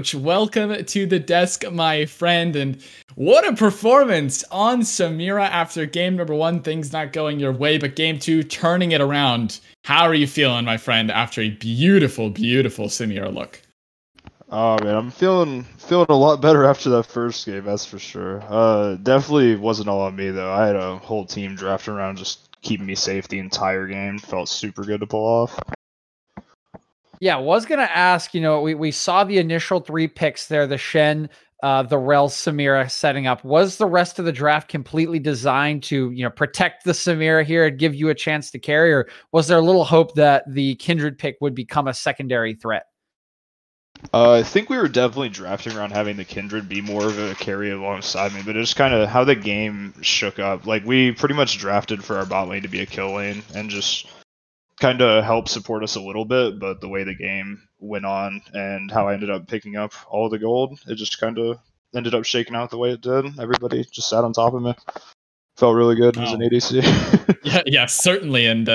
Roach, welcome to the desk, my friend. And what a performance on Samira after game number one. Things not going your way, but game two, turning it around. How are you feeling, my friend, after a beautiful, beautiful Samira look? Oh man, I'm feeling a lot better after that first game, that's for sure. Definitely wasn't all on me though. I had a whole team drafting around just keeping me safe the entire game. Felt super good to pull off. Yeah, was gonna ask, we saw the initial 3 picks there, the Shen, the Rel, Samira setting up. Was the rest of the draft completely designed to, protect the Samira here and give you a chance to carry, or was there a little hope that the Kindred pick would become a secondary threat? I think we were definitely drafting around having the Kindred be more of a carry alongside me, but it's kind of how the game shook up. Like, we pretty much drafted for our bot lane to be a kill lane and just kind of help support us a little bit, but the way the game went on and how I ended up picking up all of the gold, it just kind of ended up shaking out the way it did. Everybody just sat on top of me. Felt really good as an ADC. yeah, certainly. And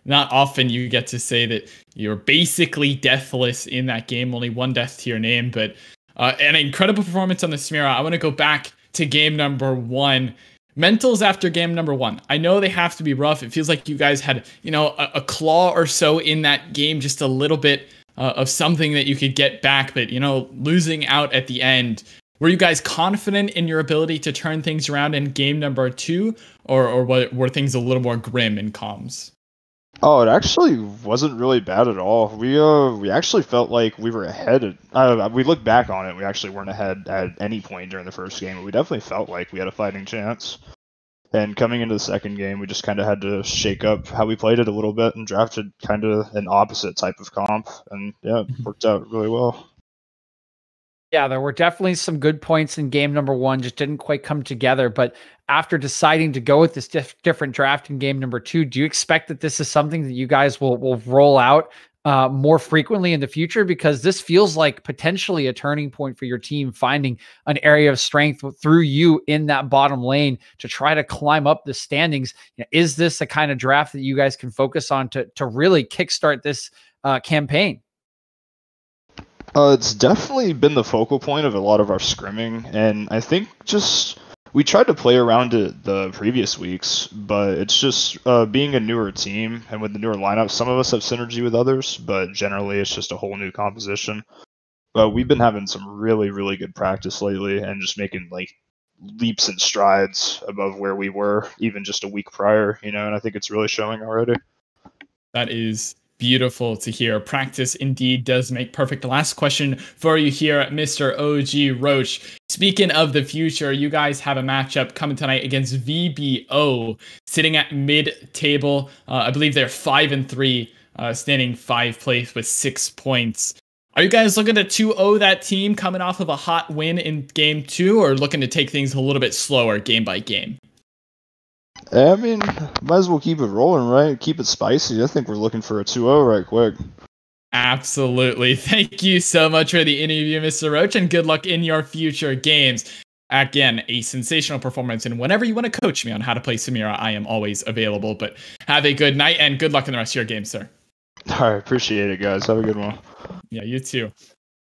not often you get to say that you're basically deathless in that game, only 1 death to your name, but an incredible performance on the Samira. I want to go back to game number 1. Mentals after game number 1. I know they have to be rough. It feels like you guys had, a claw or so in that game, just a little bit of something that you could get back, but, losing out at the end. Were you guys confident in your ability to turn things around in game number 2, or were things a little more grim in comms? Oh, it actually wasn't really bad at all. We actually felt like we were ahead. We looked back on it. We actually weren't ahead at any point during the first game, but we definitely felt like we had a fighting chance. And coming into the second game, we just kind of had to shake up how we played it a little bit and drafted kind of an opposite type of comp. And yeah, it worked out really well. Yeah, there were definitely some good points in game number 1, just didn't quite come together. But after deciding to go with this different draft in game number 2, do you expect that this is something that you guys will roll out more frequently in the future? Because this feels like potentially a turning point for your team, finding an area of strength through you in that bottom lane to try to climb up the standings. Is this a kind of draft that you guys can focus on to really kickstart this campaign? It's definitely been the focal point of a lot of our scrimming, and I think we tried to play around it the previous weeks, but it's just being a newer team, and with the newer lineup, some of us have synergy with others, but generally it's just a whole new composition. But we've been having some really, really good practice lately, and just making like leaps and strides above where we were even just a week prior, and I think it's really showing already. That is beautiful to hear. Practice indeed does make perfect. Last question for you here, Mr. OG Roach. Speaking of the future, you guys have a matchup coming tonight against VBO, sitting at mid-table. I believe they're 5-3, standing 5th place with 6 points. Are you guys looking to 2-0 that team coming off of a hot win in game 2, or looking to take things a little bit slower game by game? I mean, might as well keep it rolling, right? Keep it spicy. I think we're looking for a 2-0 right quick. Absolutely. Thank you so much for the interview, Mr. Roach, and good luck in your future games. Again, a sensational performance, and whenever you want to coach me on how to play Samira, I am always available. But have a good night, and good luck in the rest of your game, sir. All right, appreciate it, guys. Have a good one. Yeah, you too.